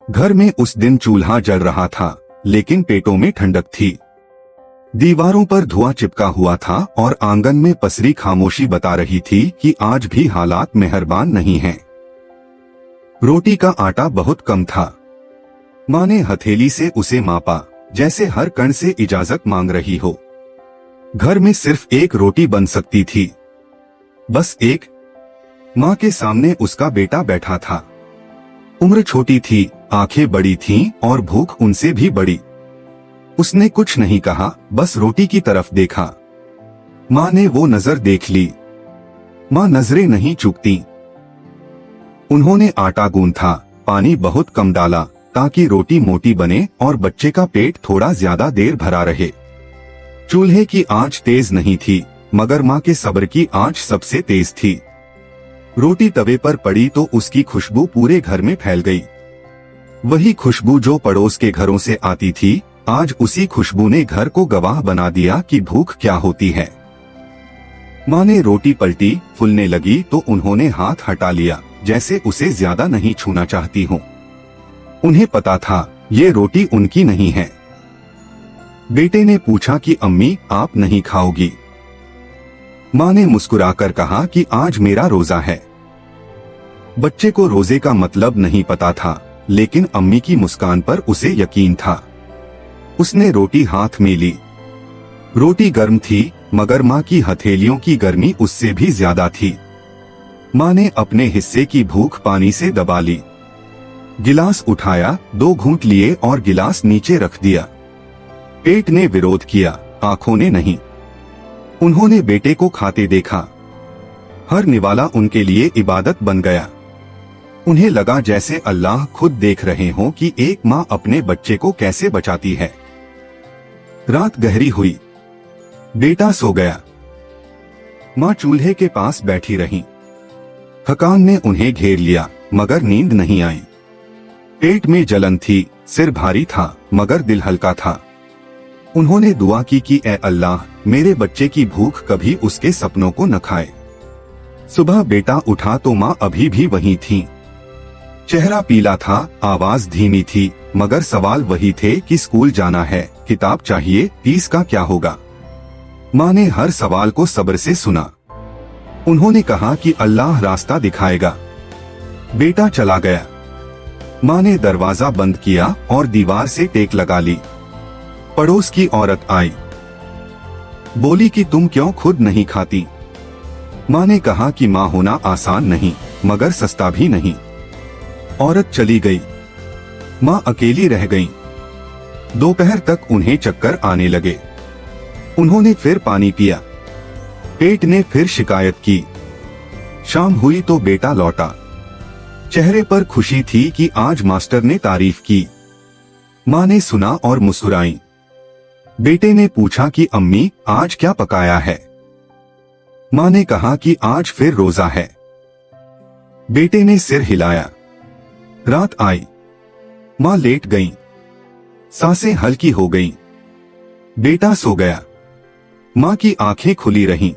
घर में उस दिन चूल्हा जल रहा था, लेकिन पेटों में ठंडक थी। दीवारों पर धुआं चिपका हुआ था और आंगन में पसरी खामोशी बता रही थी कि आज भी हालात मेहरबान नहीं हैं। रोटी का आटा बहुत कम था। माँ ने हथेली से उसे मापा, जैसे हर कण से इजाजत मांग रही हो। घर में सिर्फ एक रोटी बन सकती थी, बस एक। माँ के सामने उसका बेटा बैठा था। उम्र छोटी थी, आंखें बड़ी थीं और भूख उनसे भी बड़ी। उसने कुछ नहीं कहा, बस रोटी की तरफ देखा। माँ ने वो नजर देख ली। माँ नजरें नहीं चूकती। उन्होंने आटा गूंथा, पानी बहुत कम डाला ताकि रोटी मोटी बने और बच्चे का पेट थोड़ा ज्यादा देर भरा रहे। चूल्हे की आंच तेज नहीं थी, मगर माँ के सब्र की आंच सबसे तेज थी। रोटी तवे पर पड़ी तो उसकी खुशबू पूरे घर में फैल गई। वही खुशबू जो पड़ोस के घरों से आती थी, आज उसी खुशबू ने घर को गवाह बना दिया कि भूख क्या होती है। माँ ने रोटी पलटी, फूलने लगी तो उन्होंने हाथ हटा लिया, जैसे उसे ज्यादा नहीं छूना चाहती हूँ। उन्हें पता था ये रोटी उनकी नहीं है। बेटे ने पूछा कि अम्मी, आप नहीं खाओगी? माँ ने मुस्कुराकर कहा कि आज मेरा रोजा है। बच्चे को रोजे का मतलब नहीं पता था, लेकिन अम्मी की मुस्कान पर उसे यकीन था। उसने रोटी हाथ में ली। रोटी गर्म थी, मगर माँ की हथेलियों की गर्मी उससे भी ज्यादा थी। माँ ने अपने हिस्से की भूख पानी से दबा ली। गिलास उठाया, 2 घूंट लिए और गिलास नीचे रख दिया। पेट ने विरोध किया, आंखों ने नहीं। उन्होंने बेटे को खाते देखा। हर निवाला उनके लिए इबादत बन गया। उन्हें लगा जैसे अल्लाह खुद देख रहे हों कि एक माँ अपने बच्चे को कैसे बचाती है। रात गहरी हुई। बेटा सो गया। माँ चूल्हे के पास बैठी रही। थकान ने उन्हें घेर लिया, मगर नींद नहीं आई। पेट में जलन थी, सिर भारी था, मगर दिल हल्का था। उन्होंने दुआ की कि ए अल्लाह, मेरे बच्चे की भूख कभी उसके सपनों को न खाए। सुबह बेटा उठा तो माँ अभी भी वहीं थी। चेहरा पीला था, आवाज धीमी थी, मगर सवाल वही थे कि स्कूल जाना है, किताब चाहिए, फीस का क्या होगा। माँ ने हर सवाल को सब्र से सुना। उन्होंने कहा कि अल्लाह रास्ता दिखाएगा। बेटा चला गया। माँ ने दरवाजा बंद किया और दीवार से टेक लगा ली। पड़ोस की औरत आई। बोली कि तुम क्यों खुद नहीं खाती? माँ ने कहा कि माँ होना आसान नहीं, मगर सस्ता भी नहीं। औरत चली गई। माँ अकेली रह गई। दोपहर तक उन्हें चक्कर आने लगे। उन्होंने फिर पानी पिया। पेट ने फिर शिकायत की। शाम हुई तो बेटा लौटा। चेहरे पर खुशी थी कि आज मास्टर ने तारीफ की। माँ ने सुना और मुस्कुराई। बेटे ने पूछा कि अम्मी, आज क्या पकाया है? माँ ने कहा कि आज फिर रोजा है। बेटे ने सिर हिलाया। रात आई। माँ लेट गई। सांसें हल्की हो गईं। बेटा सो गया। माँ की आंखें खुली रहीं।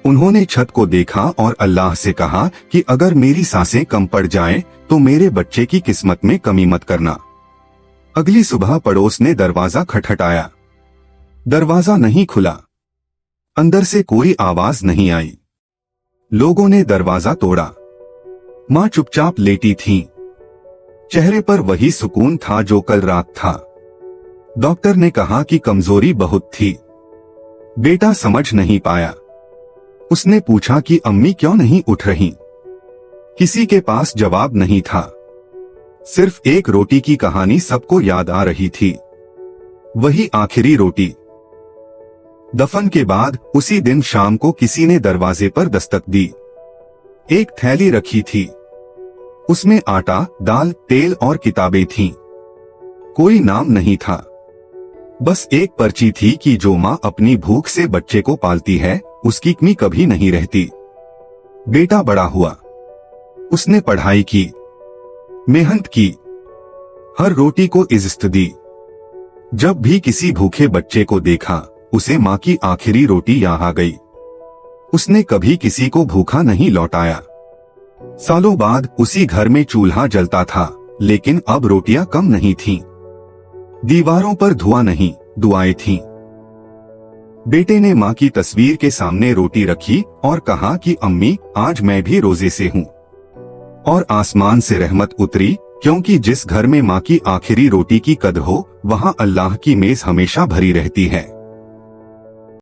उन्होंने छत को देखा और अल्लाह से कहा कि अगर मेरी सांसें कम पड़ जाएं, तो मेरे बच्चे की किस्मत में कमी मत करना। अगली सुबह पड़ोस ने दरवाजा खटखटाया। दरवाजा नहीं खुला। अंदर से कोई आवाज नहीं आई। लोगों ने दरवाजा तोड़ा। माँ चुपचाप लेटी थीं। चेहरे पर वही सुकून था जो कल रात था। डॉक्टर ने कहा कि कमजोरी बहुत थी। बेटा समझ नहीं पाया। उसने पूछा कि अम्मी क्यों नहीं उठ रही? किसी के पास जवाब नहीं था। सिर्फ एक रोटी की कहानी सबको याद आ रही थी। वही आखिरी रोटी। दफन के बाद उसी दिन शाम को किसी ने दरवाजे पर दस्तक दी। एक थैली रखी थी। उसमें आटा, दाल, तेल और किताबें थीं। कोई नाम नहीं था। बस एक पर्ची थी कि जो माँ अपनी भूख से बच्चे को पालती है, उसकी कमी कभी नहीं रहती। बेटा बड़ा हुआ। उसने पढ़ाई की, मेहनत की, हर रोटी को इज्जत दी। जब भी किसी भूखे बच्चे को देखा, उसे माँ की आखिरी रोटी याद आ गई। उसने कभी किसी को भूखा नहीं लौटाया। सालों बाद उसी घर में चूल्हा जलता था, लेकिन अब रोटियां कम नहीं थीं। दीवारों पर धुआं नहीं, दुआएं थीं। बेटे ने माँ की तस्वीर के सामने रोटी रखी और कहा कि अम्मी, आज मैं भी रोजे से हूँ। और आसमान से रहमत उतरी, क्योंकि जिस घर में माँ की आखिरी रोटी की कद्र हो, वहाँ अल्लाह की मेज हमेशा भरी रहती है।